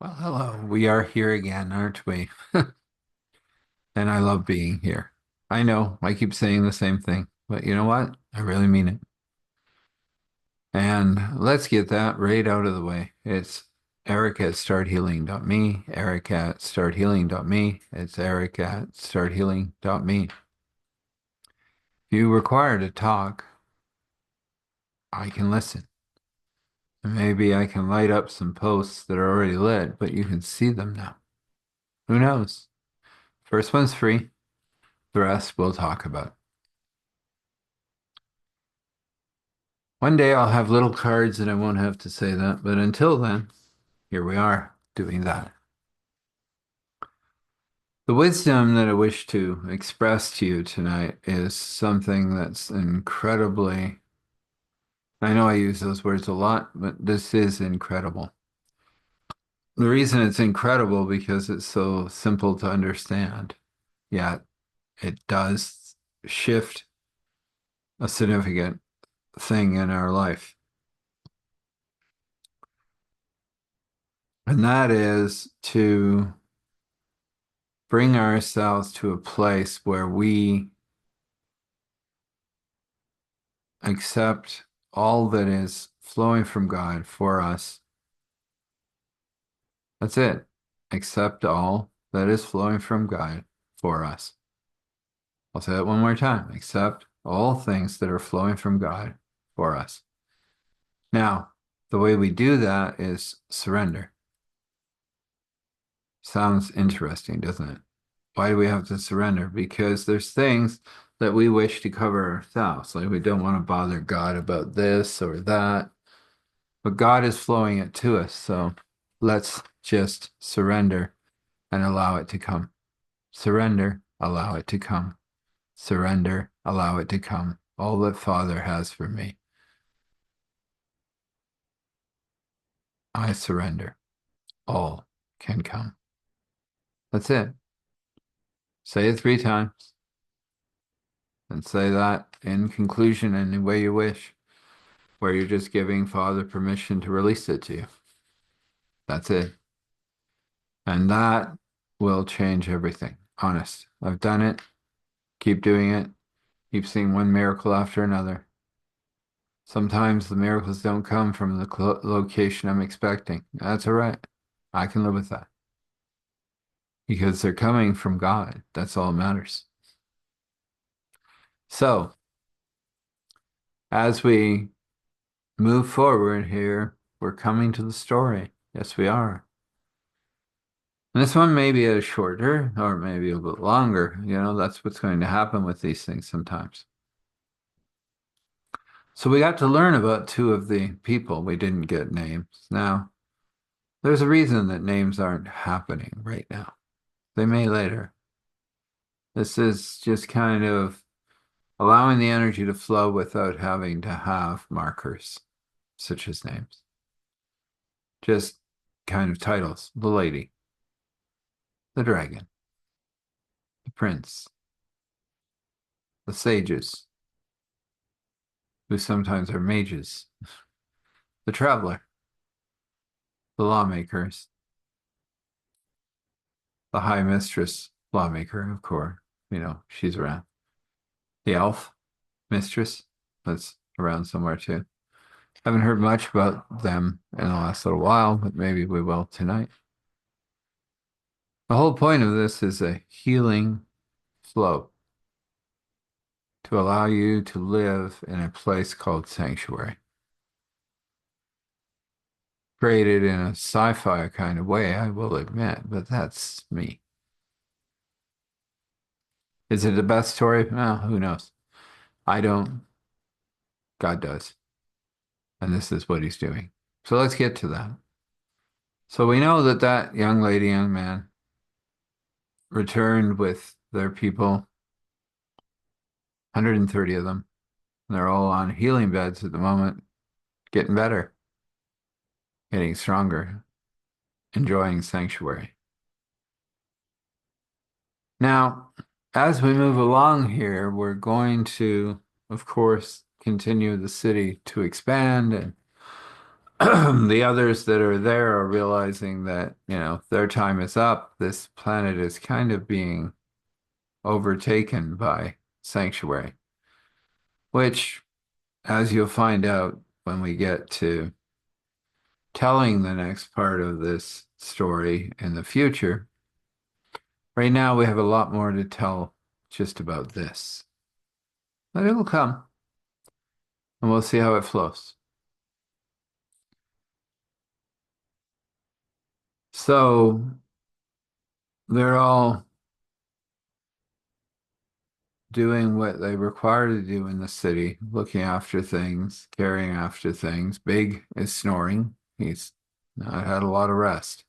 Well, hello. We are here again, aren't we? And I love being here. I know I keep saying the same thing, but you know what? I really mean it. And let's get that right out of the way. It's Eric at starthealing.me, Eric at starthealing.me. It's Eric at starthealing.me. If you require to talk, I can listen. And maybe I can light up some posts that are already lit, but you can see them now. Who knows? First one's free. The rest we'll talk about. One day I'll have little cards and I won't have to say that, but until then, here we are doing that. The wisdom that I wish to express to you tonight is something that's incredibly, I know I use those words a lot, but this is incredible. The reason it's incredible because it's so simple to understand, yet it does shift a significant thing in our life. And that is to bring ourselves to a place where we accept all that is flowing from God for us. That's it. Accept all that is flowing from God for us. I'll say that one more time. Accept all things that are flowing from God for us. Now, the way we do that is surrender. Sounds interesting, doesn't it? Why do we have to surrender? Because there's things that we wish to cover ourselves. Like we don't want to bother God about this or that. But God is flowing it to us. So let's just surrender and allow it to come. Surrender, allow it to come. Surrender, allow it to come. All that Father has for me, I surrender. All can come. That's it. Say it 3 times and say that in conclusion any way you wish, where you're just giving Father permission to release it to you. That's it. And that will change everything. Honest. I've done it. Keep doing it. Keep seeing one miracle after another. Sometimes the miracles don't come from the location I'm expecting. That's all right. I can live with that because they're coming from God. That's all that matters. So, as we move forward here, we're coming to the story. Yes, we are. And this one may be a shorter or maybe a bit longer. That's what's going to happen with these things sometimes. So we got to learn about two of the people. We didn't get names. Now, there's a reason that names aren't happening right now. They may later. This is just kind of allowing the energy to flow without having to have markers, such as names. Just kind of titles. The lady, the dragon, the prince, the sages, who sometimes are mages, the traveler, the lawmakers, the high mistress lawmaker, of course. She's around. The elf mistress, that's around somewhere too. Haven't heard much about them in the last little while, but maybe we will tonight. The whole point of this is a healing flow to allow you to live in a place called sanctuary. Created in a sci-fi kind of way, I will admit, but that's me. Is it the best story? Well, who knows? I don't. God does. And this is what he's doing. So let's get to that. So we know that that young lady, young man, returned with their people, 130 of them. They're all on healing beds at the moment, getting better, getting stronger, enjoying sanctuary. Now, as we move along here, we're going to, of course, continue the city to expand and The others that are there are realizing that, their time is up. This planet is kind of being overtaken by Sanctuary, which, as you'll find out when we get to telling the next part of this story in the future, right now we have a lot more to tell just about this. But it'll come, and we'll see how it flows. So they're all doing what they require to do in the city, looking after things, caring after things. Big is snoring. He's not had a lot of rest.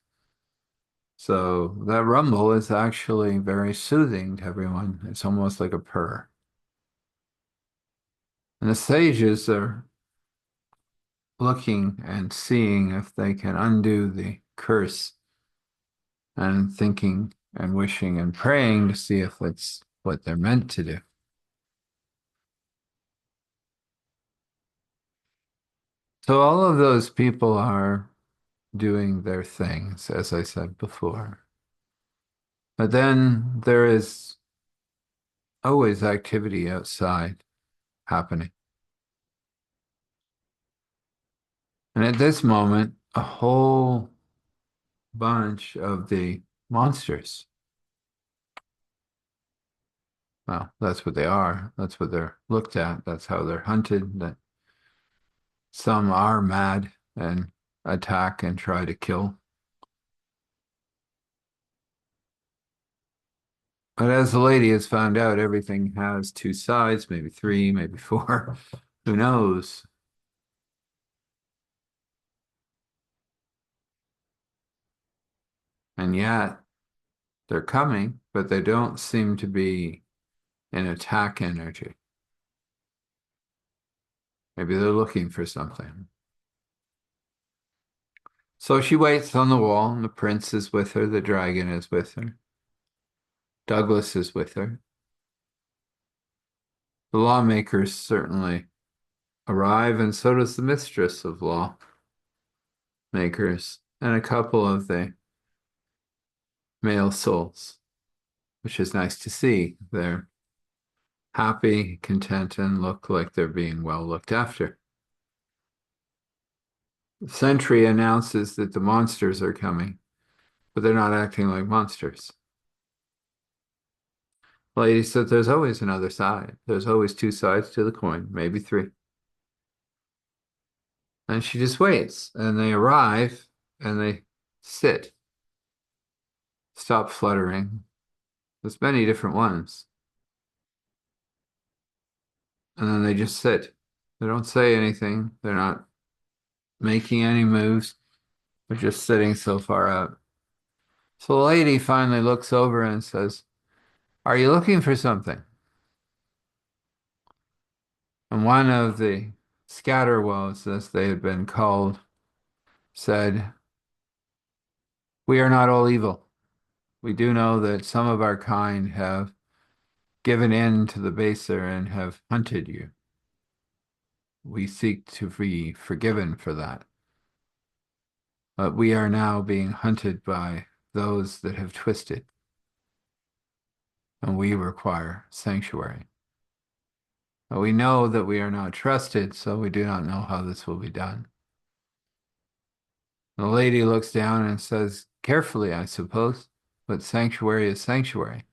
So that rumble is actually very soothing to everyone. It's almost like a purr. And the sages are looking and seeing if they can undo the curse and thinking and wishing and praying to see if it's what they're meant to do. So all of those people are doing their things, as I said before. But then there is always activity outside happening. And at this moment, a whole bunch of the monsters, well, that's what they are. That's what they're looked at. That's how they're hunted. That some are mad and attack and try to kill. But as the lady has found out, everything has two sides, maybe three, maybe four. Who knows? And yet they're coming, but they don't seem to be in attack energy. Maybe they're looking for something. So she waits on the wall, and the prince is with her, the dragon is with her, Douglas is with her. The lawmakers certainly arrive, and so does the mistress of lawmakers, and a couple of the male souls, which is nice to see. They're happy, content, and look like they're being well looked after. The sentry announces that the monsters are coming, but they're not acting like monsters. The lady said there's always another side. There's always two sides to the coin, maybe three. And she just waits, and they arrive, and they sit, stop fluttering. There's many different ones. And then they just sit. They don't say anything. They're not making any moves. They're just sitting so far out. So the lady finally looks over and says, "Are you looking for something?" And one of the scatterwells, as they had been called, said, "We are not all evil. We do know that some of our kind have given in to the baser and have hunted you. We seek to be forgiven for that. But we are now being hunted by those that have twisted, and we require sanctuary. But we know that we are not trusted, so we do not know how this will be done." The lady looks down and says, "Carefully, I suppose, but sanctuary is sanctuary."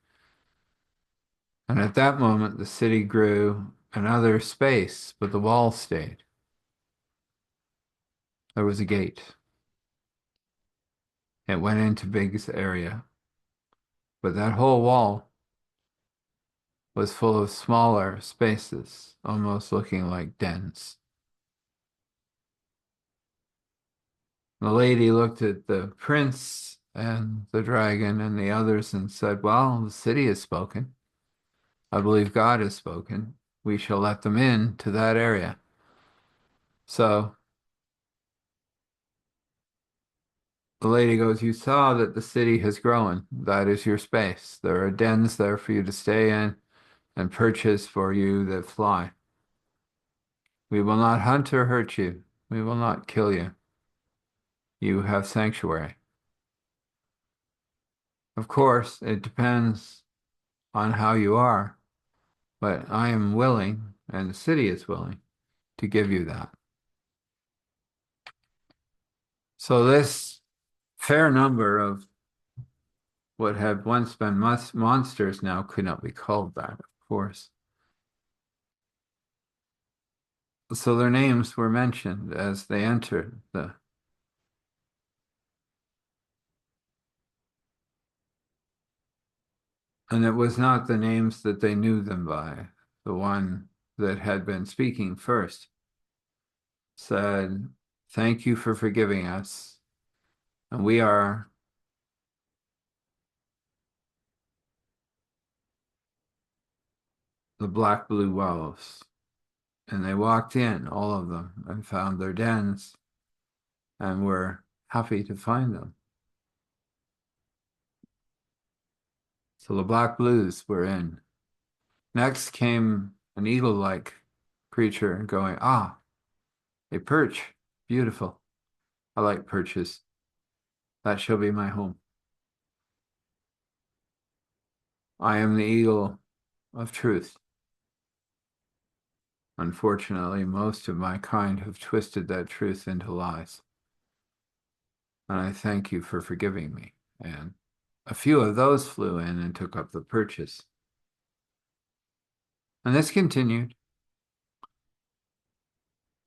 And at that moment, the city grew another space, but the wall stayed. There was a gate. It went into Big's area, but that whole wall was full of smaller spaces, almost looking like dens. The lady looked at the prince and the dragon and the others and said, "Well, the city has spoken. I believe God has spoken. We shall let them in to that area." So the lady goes, "You saw that the city has grown. That is your space. There are dens there for you to stay in and perches for you that fly. We will not hunt or hurt you. We will not kill you. you have sanctuary. Of course, it depends on how you are, but I am willing, and the city is willing, to give you that. So this fair number of what had once been monsters now could not be called that, of course. So their names were mentioned as they entered and it was not the names that they knew them by. The one that had been speaking first said, "Thank you for forgiving us. And we are the Black Blue Wolves." And they walked in, all of them, and found their dens and were happy to find them. So the Black Blues were in. Next came an eagle-like creature going, "Ah, a perch. Beautiful. I like perches. That shall be my home. I am the eagle of truth. Unfortunately, most of my kind have twisted that truth into lies. And I thank you for forgiving me." And a few of those flew in and took up the perches. And this continued.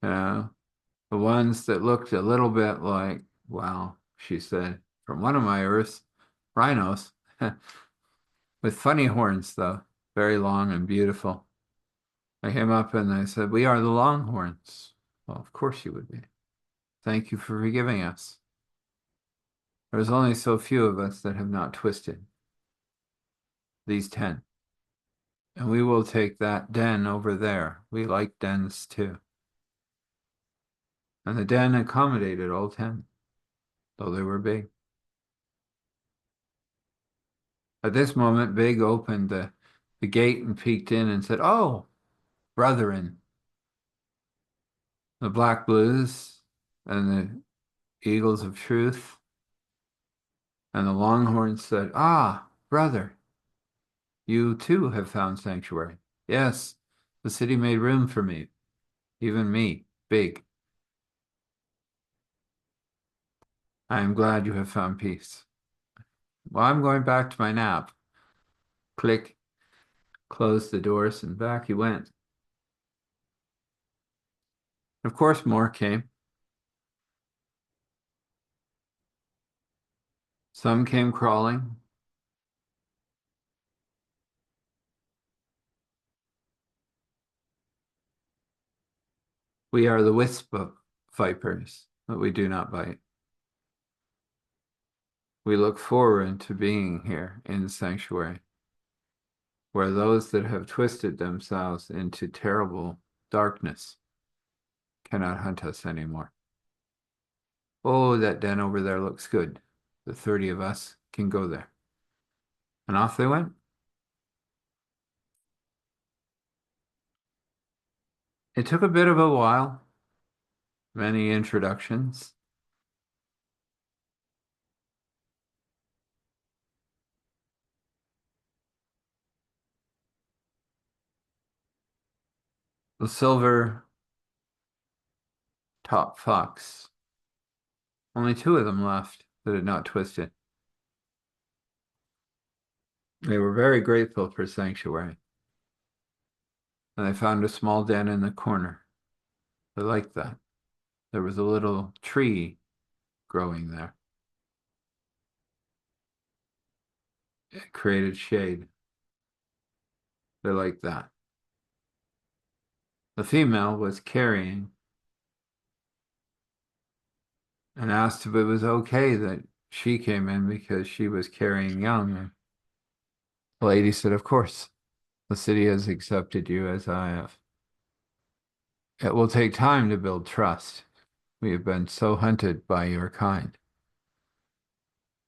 The ones that looked a little bit like, well, she said, from one of my earths, rhinos, with funny horns, though, very long and beautiful. I came up and I said, "We are the Longhorns." Well, of course you would be. Thank you for forgiving us. There's only so few of us that have not twisted these 10. And we will take that den over there. We like dens too. And the den accommodated all 10, though they were big. At this moment, Big opened the gate and peeked in and said, "Oh, brethren, the Black Blues and the Eagles of Truth." And the Longhorns said, "Ah, brother, you too have found sanctuary." "Yes, the city made room for me, even me, Big. I am glad you have found peace. Well, I'm going back to my nap." Click, closed the doors, and back he went. Of course, more came. Some came crawling. We are the wisp of vipers, but we do not bite. We look forward to being here in the sanctuary, where those that have twisted themselves into terrible darkness cannot hunt us anymore. "Oh, that den over there looks good. The 30 of us can go there." And off they went. It took a bit of a while, many introductions. The silver top fox, only 2 of them left that had not twisted. They were very grateful for sanctuary, and they found a small den in the corner. They liked that. There was a little tree growing there. It created shade. They liked that. The female was carrying and asked if it was okay that she came in because she was carrying young. And the lady said, "Of course, the city has accepted you as I have. It will take time to build trust. We have been so hunted by your kind,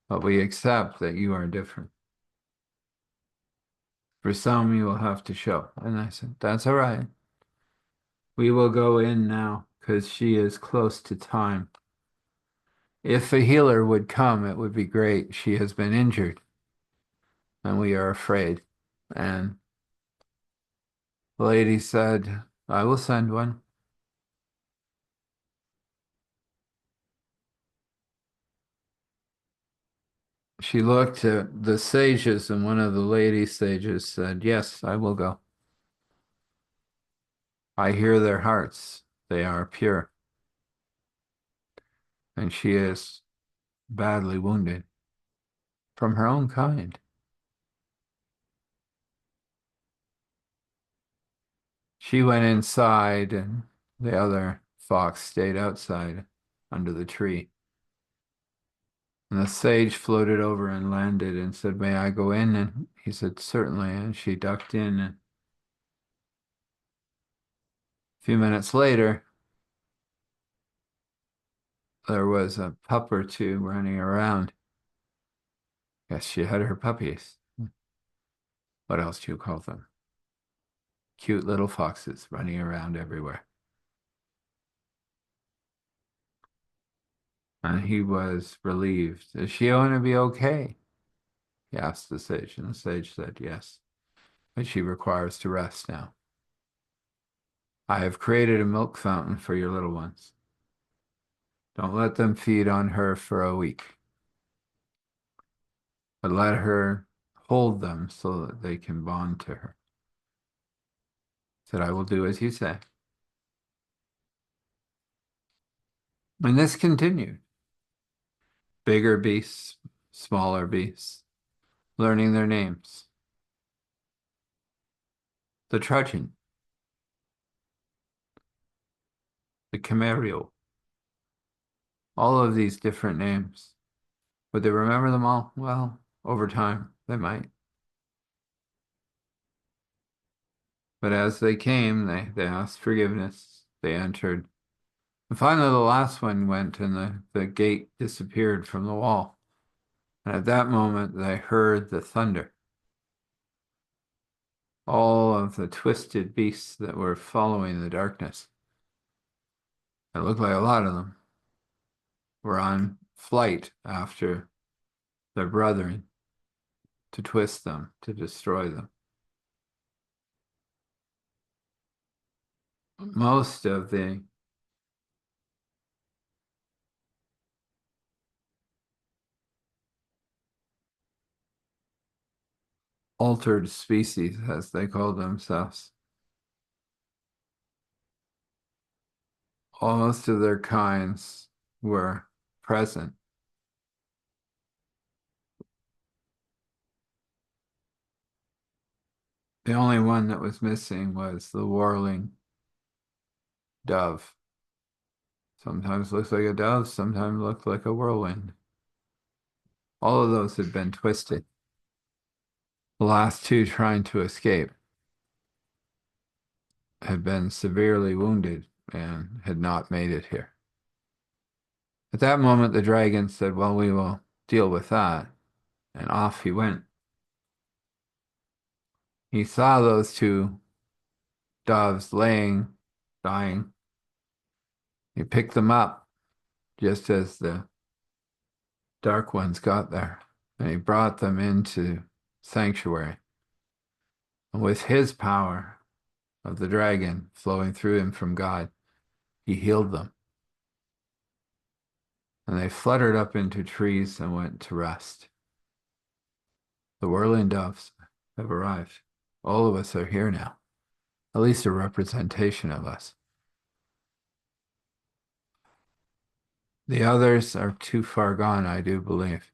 but we accept that you are different. For some, you will have to show." And I said, "That's all right. We will go in now because she is close to time." If a healer would come, it would be great. She has been injured, and we are afraid. And the lady said, I will send one. She looked at the sages, and one of the lady sages said, Yes, I will go. I hear their hearts. They are pure. And she is badly wounded from her own kind. She went inside, and the other fox stayed outside under the tree. And the sage floated over and landed and said, May I go in? And he said, Certainly. And she ducked in. And a few minutes later, there was a pup or two running around. Yes, she had her puppies. What else do you call them? Cute little foxes running around everywhere. And he was relieved. Is she going to be okay? He asked the sage, and the sage said, Yes, but she requires to rest now. I have created a milk fountain for your little ones. Don't let them feed on her for a week, but let her hold them so that they can bond to her. Said, I will do as you say. And this continued. Bigger beasts, smaller beasts, learning their names. The trudgeon, the camario, all of these different names. Would they remember them all? Well, over time, they might. But as they came, they asked forgiveness. They entered. And finally, the last one went, and the gate disappeared from the wall. And at that moment, they heard the thunder. All of the twisted beasts that were following the darkness, it looked like a lot of them, were on flight after their brethren to twist them, to destroy them. Most of the altered species, as they call themselves, most of their kinds were present. The only one that was missing was the whirling dove. Sometimes looks like a dove, sometimes looks like a whirlwind. All of those had been twisted. The last two trying to escape had been severely wounded and had not made it here. At that moment, the dragon said, Well, we will deal with that. And off he went. He saw those two doves laying, dying. He picked them up just as the dark ones got there, and he brought them into sanctuary. And with his power of the dragon flowing through him from God, he healed them. And they fluttered up into trees and went to rest. The whirling doves have arrived. All of us are here now, at least a representation of us. The others are too far gone, I do believe.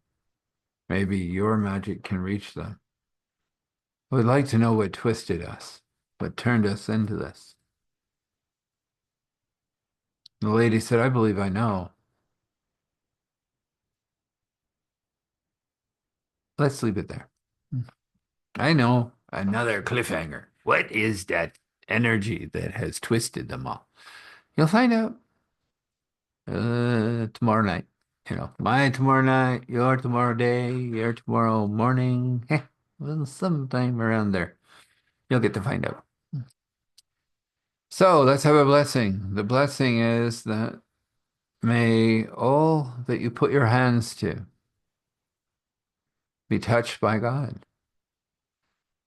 Maybe your magic can reach them. I would like to know what twisted us, what turned us into this. The lady said, I believe I know. Let's leave it there. I know. Another cliffhanger. What is that energy that has twisted them all? You'll find out tomorrow night. My tomorrow night, your tomorrow day, your tomorrow morning. Well, sometime around there. You'll get to find out. So let's have a blessing. The blessing is that May all that you put your hands to be touched by God.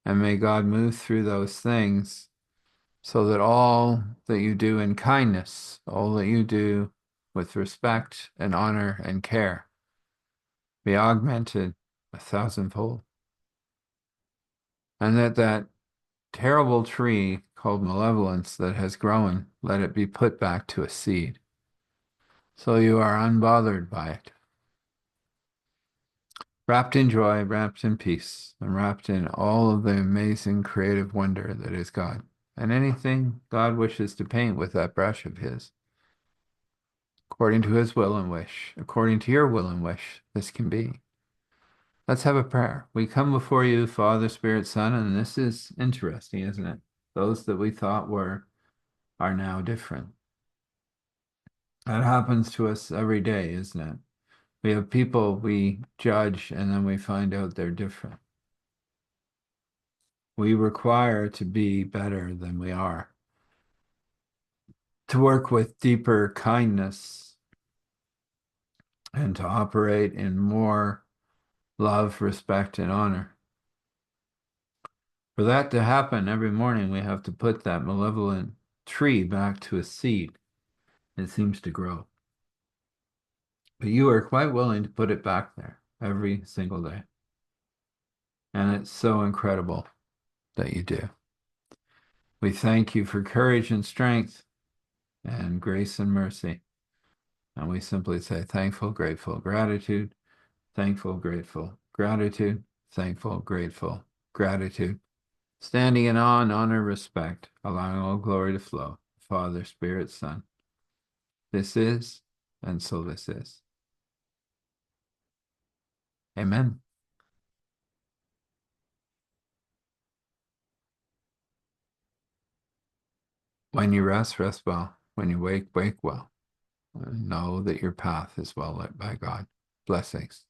And may God move through those things so that all that you do in kindness, all that you do with respect and honor and care, be augmented 1,000-fold. And that terrible tree called malevolence that has grown, let it be put back to a seed. So you are unbothered by it. Wrapped in joy, wrapped in peace, and wrapped in all of the amazing creative wonder that is God. And anything God wishes to paint with that brush of his, according to his will and wish, according to your will and wish, this can be. Let's have a prayer. We come before you, Father, Spirit, Son, and this is interesting, isn't it? Those that we thought were are now different. That happens to us every day, isn't it? We have people we judge and then we find out they're different. We require to be better than we are, to work with deeper kindness, and to operate in more love, respect, and honor. For that to happen every morning, we have to put that malevolent tree back to a seed. It seems to grow. But you are quite willing to put it back there every single day. And it's so incredible that you do. We thank you for courage and strength and grace and mercy. And we simply say thankful, grateful, gratitude, thankful, grateful, gratitude, thankful, grateful, gratitude. Standing in awe and honor, respect, allowing all glory to flow. Father, Spirit, Son. This is, and so this is. Amen. When you rest, rest well. When you wake, wake well. Know that your path is well lit by God. Blessings.